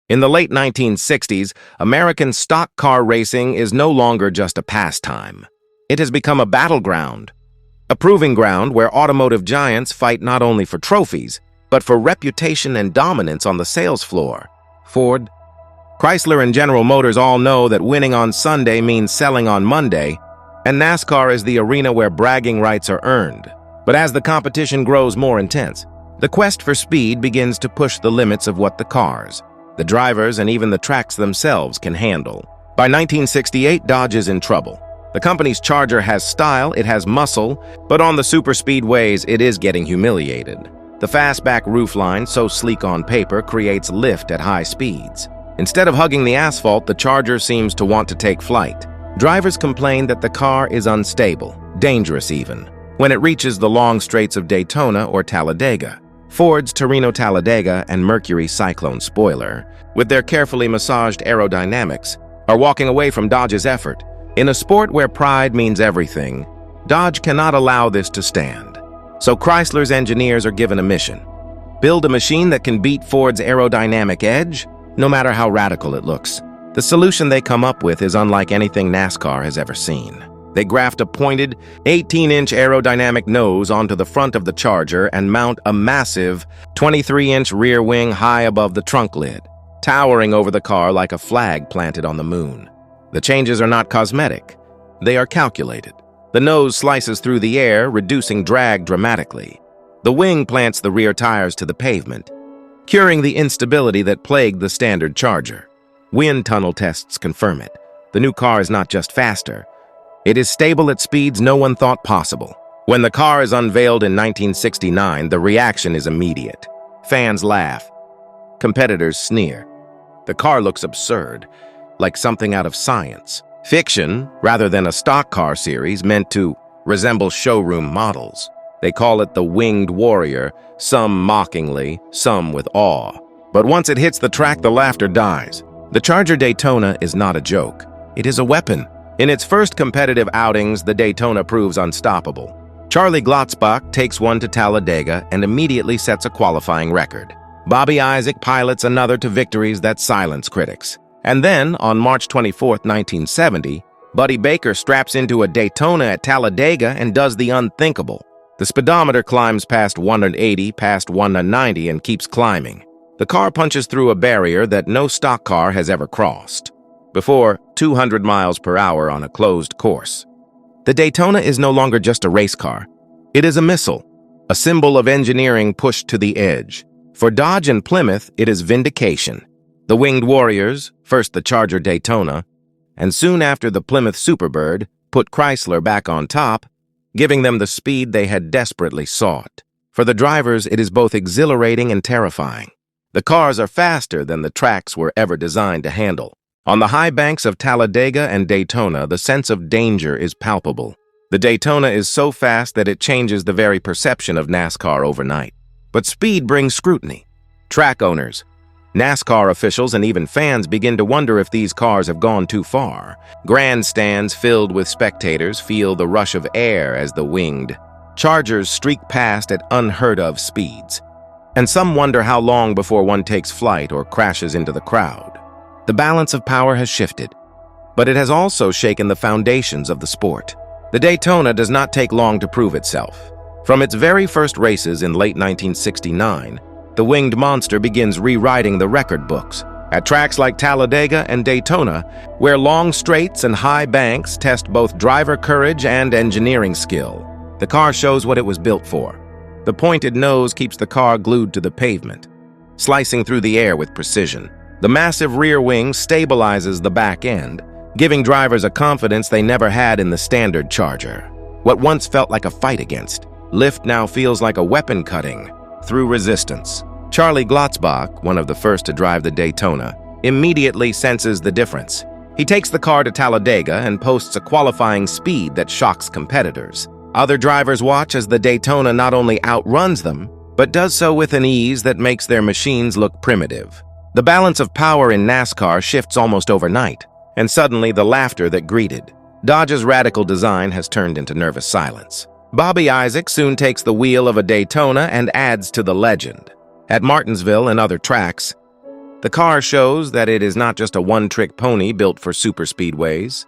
In the late 1960s, American stock car racing is no longer just a pastime. It has become a battleground, a proving ground where automotive giants fight not only for trophies, but for reputation and dominance on the sales floor. Ford, Chrysler, and General Motors all know that winning on Sunday means selling on Monday, and NASCAR is the arena where bragging rights are earned. But as the competition grows more intense, the quest for speed begins to push the limits of what the cars, the drivers, and even the tracks themselves can handle. By 1968, Dodge is in trouble. The company's Charger has style, it has muscle, but on the super speedways, it is getting humiliated. The fastback roofline, so sleek on paper, creates lift at high speeds. Instead of hugging the asphalt, the Charger seems to want to take flight. Drivers complain that the car is unstable, dangerous even, when it reaches the long straights of Daytona or Talladega. Ford's Torino Talladega and Mercury Cyclone spoiler, with their carefully massaged aerodynamics, are walking away from Dodge's effort. In a sport where pride means everything, Dodge cannot allow this to stand. So Chrysler's engineers are given a mission: build a machine that can beat Ford's aerodynamic edge, no matter how radical it looks. The solution they come up with is unlike anything NASCAR has ever seen. They graft a pointed, 18-inch aerodynamic nose onto the front of the Charger and mount a massive, 23-inch rear wing high above the trunk lid, towering over the car like a flag planted on the moon. The changes are not cosmetic. They are calculated. The nose slices through the air, reducing drag dramatically. The wing plants the rear tires to the pavement, curing the instability that plagued the standard Charger. Wind tunnel tests confirm it. The new car is not just faster. It is stable at speeds no one thought possible. When the car is unveiled in 1969, the reaction is immediate. Fans laugh. Competitors sneer. The car looks absurd, like something out of science fiction rather than a stock car series meant to resemble showroom models. They call it the Winged Warrior, some mockingly, some with awe. But once it hits the track, the laughter dies. The Charger Daytona is not a joke. It is a weapon. In its first competitive outings, the Daytona proves unstoppable. Charlie Glotzbach takes one to Talladega and immediately sets a qualifying record. Bobby Isaac pilots another to victories that silence critics. And then, on March 24, 1970, Buddy Baker straps into a Daytona at Talladega and does the unthinkable. The speedometer climbs past 180, past 190, and keeps climbing. The car punches through a barrier that no stock car has ever crossed. Before 200 miles per hour on a closed course. The Daytona is no longer just a race car. It is a missile, a symbol of engineering pushed to the edge. For Dodge and Plymouth, it is vindication. The Winged Warriors, first the Charger Daytona, and soon after the Plymouth Superbird, put Chrysler back on top, giving them the speed they had desperately sought. For the drivers, it is both exhilarating and terrifying. The cars are faster than the tracks were ever designed to handle. On the high banks of Talladega and Daytona, the sense of danger is palpable. The Daytona is so fast that it changes the very perception of NASCAR overnight. But speed brings scrutiny. Track owners, NASCAR officials, and even fans begin to wonder if these cars have gone too far. Grandstands filled with spectators feel the rush of air as the winged Chargers streak past at unheard-of speeds. And some wonder how long before one takes flight or crashes into the crowd. The balance of power has shifted, but it has also shaken the foundations of the sport. The Daytona does not take long to prove itself. From its very first races in late 1969, the winged monster begins rewriting the record books. At tracks like Talladega and Daytona, where long straights and high banks test both driver courage and engineering skill, the car shows what it was built for. The pointed nose keeps the car glued to the pavement, slicing through the air with precision. The massive rear wing stabilizes the back end, giving drivers a confidence they never had in the standard Charger. What once felt like a fight against lift now feels like a weapon cutting through resistance. Charlie Glotzbach, one of the first to drive the Daytona, immediately senses the difference. He takes the car to Talladega and posts a qualifying speed that shocks competitors. Other drivers watch as the Daytona not only outruns them, but does so with an ease that makes their machines look primitive. The balance of power in NASCAR shifts almost overnight, and suddenly the laughter that greeted Dodge's radical design has turned into nervous silence. Bobby Isaac soon takes the wheel of a Daytona and adds to the legend. At Martinsville and other tracks, The car shows that it is not just a one-trick pony built for super speedways.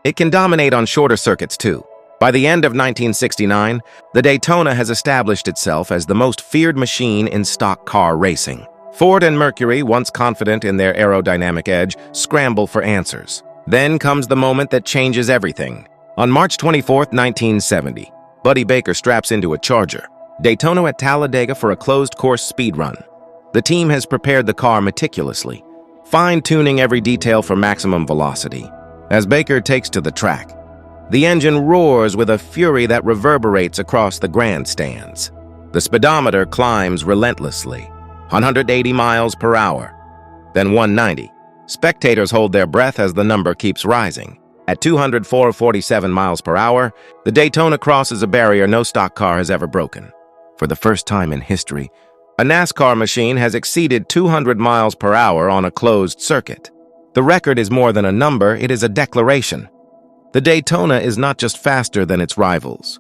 It can dominate on shorter circuits too. By the end of 1969, the Daytona has established itself as the most feared machine in stock car racing. Ford and Mercury, once confident in their aerodynamic edge, scramble for answers. Then comes the moment that changes everything. On March 24, 1970, Buddy Baker straps into a Charger Daytona at Talladega for a closed-course speed run. The team has prepared the car meticulously, fine-tuning every detail for maximum velocity. As Baker takes to the track, the engine roars with a fury that reverberates across the grandstands. The speedometer climbs relentlessly, 180 miles per hour, then 190. Spectators hold their breath as the number keeps rising. At 204.47 miles per hour, the Daytona crosses a barrier no stock car has ever broken. For the first time in history, a NASCAR machine has exceeded 200 miles per hour on a closed circuit. The record is more than a number, it is a declaration. The Daytona is not just faster than its rivals.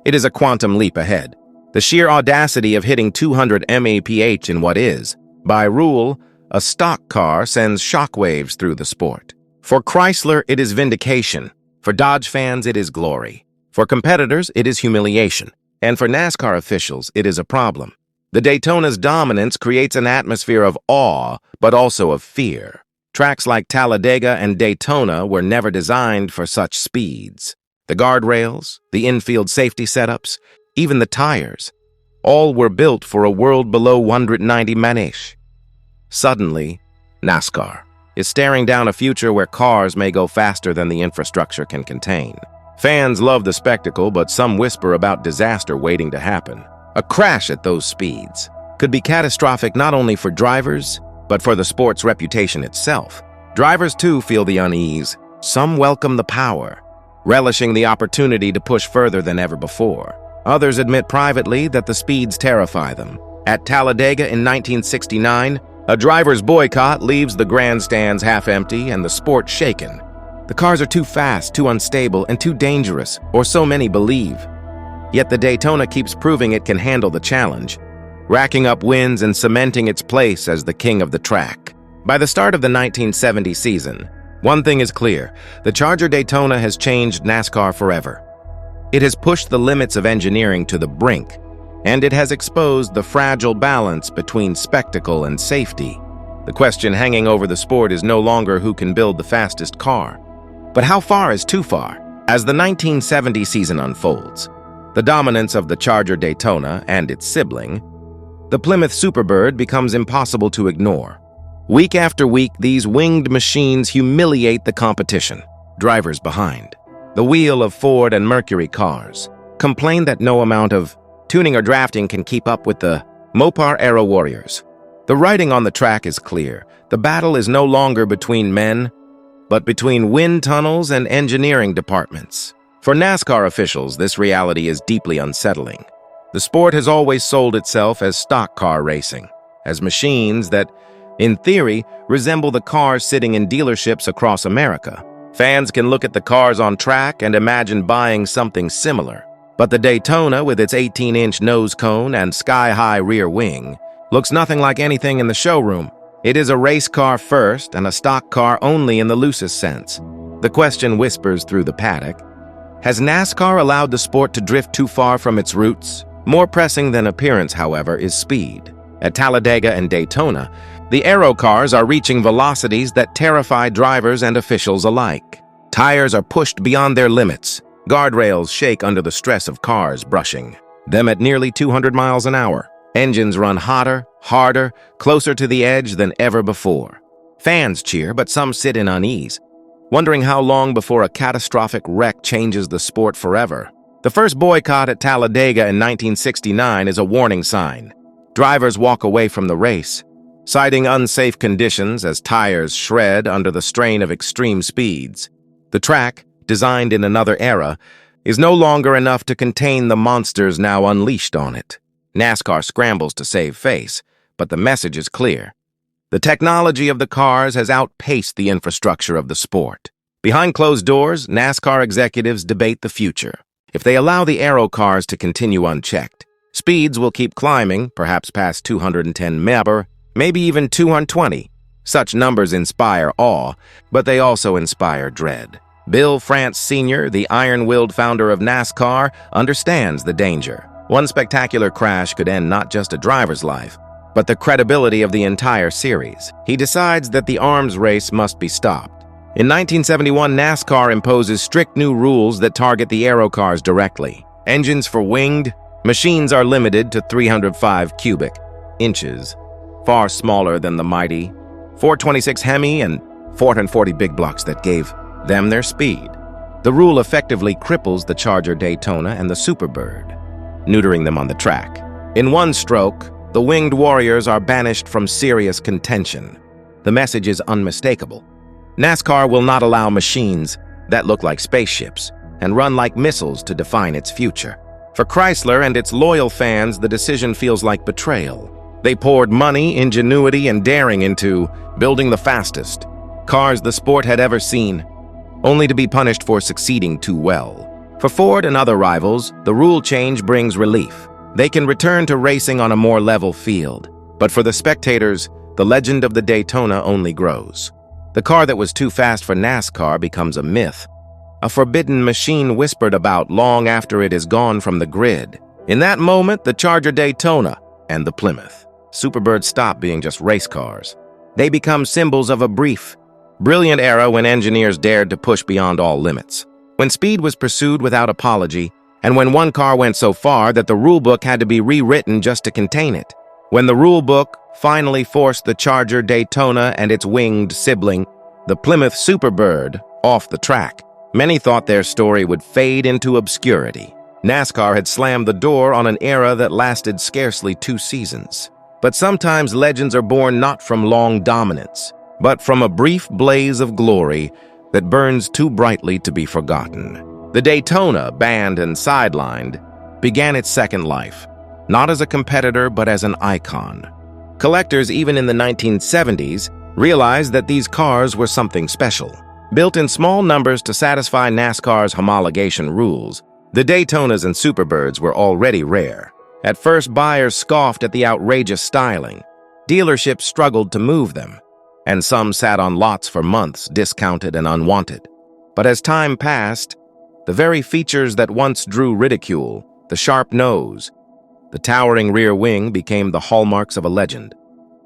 It is a quantum leap ahead. The sheer audacity of hitting 200 mph in what is, by rule, a stock car sends shockwaves through the sport. For Chrysler, it is vindication. For Dodge fans, it is glory. For competitors, it is humiliation. And for NASCAR officials, it is a problem. The Daytona's dominance creates an atmosphere of awe, but also of fear. Tracks like Talladega and Daytona were never designed for such speeds. The guardrails, the infield safety setups, even the tires, all were built for a world below 190 mph. Suddenly, NASCAR is staring down a future where cars may go faster than the infrastructure can contain. Fans love the spectacle, but some whisper about disaster waiting to happen. A crash at those speeds could be catastrophic not only for drivers, but for the sport's reputation itself. Drivers too feel the unease. Some welcome the power, relishing the opportunity to push further than ever before. Others admit privately that the speeds terrify them. At Talladega in 1969, a driver's boycott leaves the grandstands half empty and the sport shaken. The cars are too fast, too unstable, and too dangerous, or so many believe. Yet the Daytona keeps proving it can handle the challenge, racking up wins and cementing its place as the king of the track. By the start of the 1970 season, one thing is clear: the Charger Daytona has changed NASCAR forever. It has pushed the limits of engineering to the brink, and it has exposed the fragile balance between spectacle and safety. The question hanging over the sport is no longer who can build the fastest car, but how far is too far? As the 1970 season unfolds, the dominance of the Charger Daytona and its sibling, the Plymouth Superbird, becomes impossible to ignore. Week after week, these winged machines humiliate the competition. Drivers behind the wheel of Ford and Mercury cars complain that no amount of tuning or drafting can keep up with the Mopar Aero Warriors. The writing on the track is clear. The battle is no longer between men, but between wind tunnels and engineering departments. For NASCAR officials, this reality is deeply unsettling. The sport has always sold itself as stock car racing, as machines that, in theory, resemble the cars sitting in dealerships across America. Fans can look at the cars on track and imagine buying something similar. But the Daytona, with its 18-inch nose cone and sky-high rear wing, looks nothing like anything in the showroom. It is a race car first and a stock car only in the loosest sense. The question whispers through the paddock: has NASCAR allowed the sport to drift too far from its roots? More pressing than appearance, however, is speed. At Talladega and Daytona, the Aero cars are reaching velocities that terrify drivers and officials alike. Tires are pushed beyond their limits. Guardrails shake under the stress of cars brushing them at nearly 200 miles an hour. Engines run hotter, harder, closer to the edge than ever before. Fans cheer, but some sit in unease, wondering how long before a catastrophic wreck changes the sport forever. The first boycott at Talladega in 1969 is a warning sign. Drivers walk away from the race, citing unsafe conditions as tires shred under the strain of extreme speeds. The track, designed in another era, is no longer enough to contain the monsters now unleashed on it. NASCAR scrambles to save face, but the message is clear. The technology of the cars has outpaced the infrastructure of the sport. Behind closed doors, NASCAR executives debate the future. If they allow the Aero cars to continue unchecked, speeds will keep climbing, perhaps past 210 mph, maybe even 220. Such numbers inspire awe, but they also inspire dread. Bill France Sr., the iron-willed founder of NASCAR, understands the danger. One spectacular crash could end not just a driver's life, but the credibility of the entire series. He decides that the arms race must be stopped. In 1971, NASCAR imposes strict new rules that target the aero cars directly. Engines for winged machines are limited to 305 cubic inches, far smaller than the mighty 426 Hemi and 440 big blocks that gave them their speed. The rule effectively cripples the Charger Daytona and the Superbird, neutering them on the track. In one stroke, the winged warriors are banished from serious contention. The message is unmistakable. NASCAR will not allow machines that look like spaceships and run like missiles to define its future. For Chrysler and its loyal fans, the decision feels like betrayal. They poured money, ingenuity, and daring into building the fastest cars the sport had ever seen, only to be punished for succeeding too well. For Ford and other rivals, the rule change brings relief. They can return to racing on a more level field. But for the spectators, the legend of the Daytona only grows. The car that was too fast for NASCAR becomes a myth, a forbidden machine whispered about long after it is gone from the grid. In that moment, the Charger Daytona and the Plymouth Superbird stop being just race cars. They become symbols of a brief, brilliant era when engineers dared to push beyond all limits. When speed was pursued without apology, and when one car went so far that the rulebook had to be rewritten just to contain it. When the rulebook finally forced the Charger Daytona and its winged sibling, the Plymouth Superbird, off the track, many thought their story would fade into obscurity. NASCAR had slammed the door on an era that lasted scarcely 2 seasons. But sometimes legends are born not from long dominance, but from a brief blaze of glory that burns too brightly to be forgotten. The Daytona, banned and sidelined, began its second life, not as a competitor but as an icon. Collectors, even in the 1970s, realized that these cars were something special. Built in small numbers to satisfy NASCAR's homologation rules, the Daytonas and Superbirds were already rare. At first, buyers scoffed at the outrageous styling. Dealerships struggled to move them, and some sat on lots for months, discounted and unwanted. But as time passed, the very features that once drew ridicule, the sharp nose, the towering rear wing, became the hallmarks of a legend.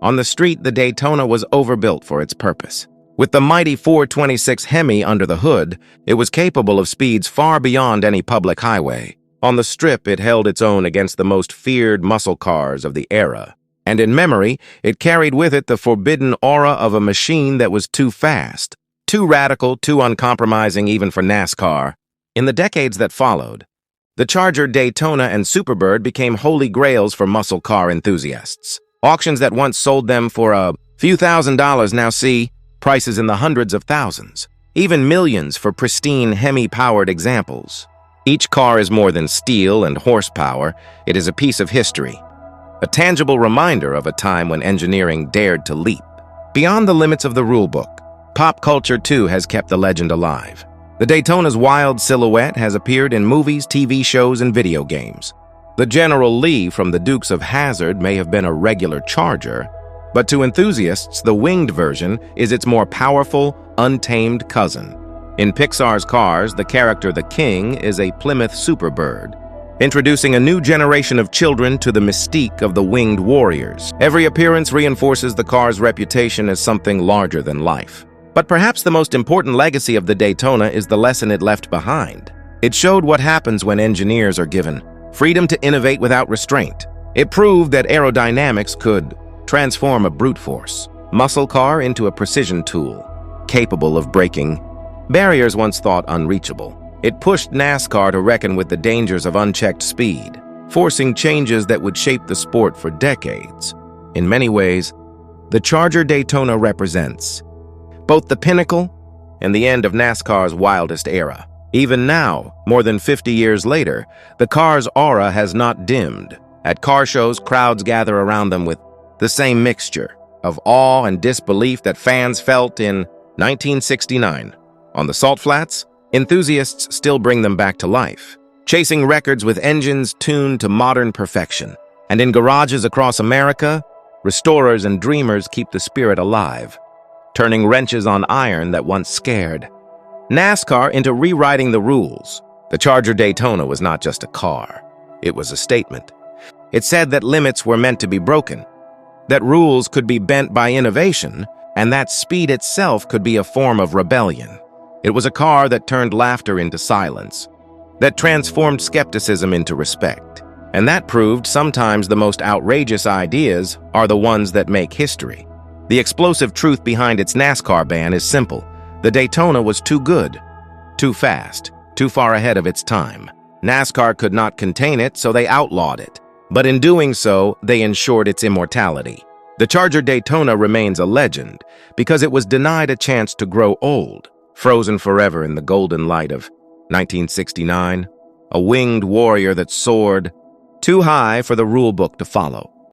On the street, the Daytona was overbuilt for its purpose. With the mighty 426 Hemi under the hood, it was capable of speeds far beyond any public highway. On the strip, it held its own against the most feared muscle cars of the era. And in memory, it carried with it the forbidden aura of a machine that was too fast, too radical, too uncompromising even for NASCAR. In the decades that followed, the Charger Daytona and Superbird became holy grails for muscle car enthusiasts. Auctions that once sold them for a few $1,000s now see prices in the hundreds of thousands, even millions for pristine Hemi-powered examples. Each car is more than steel and horsepower. It is a piece of history, a tangible reminder of a time when engineering dared to leap beyond the limits of the rulebook. Pop culture, too, has kept the legend alive. The Daytona's wild silhouette has appeared in movies, TV shows, and video games. The General Lee from the Dukes of Hazzard may have been a regular Charger, but to enthusiasts, the winged version is its more powerful, untamed cousin. In Pixar's Cars, the character the King is a Plymouth Superbird, introducing a new generation of children to the mystique of the winged warriors. Every appearance reinforces the car's reputation as something larger than life. But perhaps the most important legacy of the Daytona is the lesson it left behind. It showed what happens when engineers are given freedom to innovate without restraint. It proved that aerodynamics could transform a brute force muscle car into a precision tool, capable of breaking barriers once thought unreachable. It pushed NASCAR to reckon with the dangers of unchecked speed, forcing changes that would shape the sport for decades. In many ways, the Charger Daytona represents both the pinnacle and the end of NASCAR's wildest era. Even now, more than 50 years later, the car's aura has not dimmed. At car shows, crowds gather around them with the same mixture of awe and disbelief that fans felt in 1969. On the salt flats, enthusiasts still bring them back to life, chasing records with engines tuned to modern perfection. And in garages across America, restorers and dreamers keep the spirit alive. turning wrenches on iron that once scared NASCAR into rewriting the rules. The Charger Daytona was not just a car. It was a statement. It said that limits were meant to be broken, that rules could be bent by innovation, and that speed itself could be a form of rebellion. It was a car that turned laughter into silence, that transformed skepticism into respect. And that proved sometimes the most outrageous ideas are the ones that make history. The explosive truth behind its NASCAR ban is simple. The Daytona was too good, too fast, too far ahead of its time. NASCAR could not contain it, so they outlawed it. But in doing so, they ensured its immortality. The Charger Daytona remains a legend because it was denied a chance to grow old, frozen forever in the golden light of 1969, a winged warrior that soared too high for the rulebook to follow.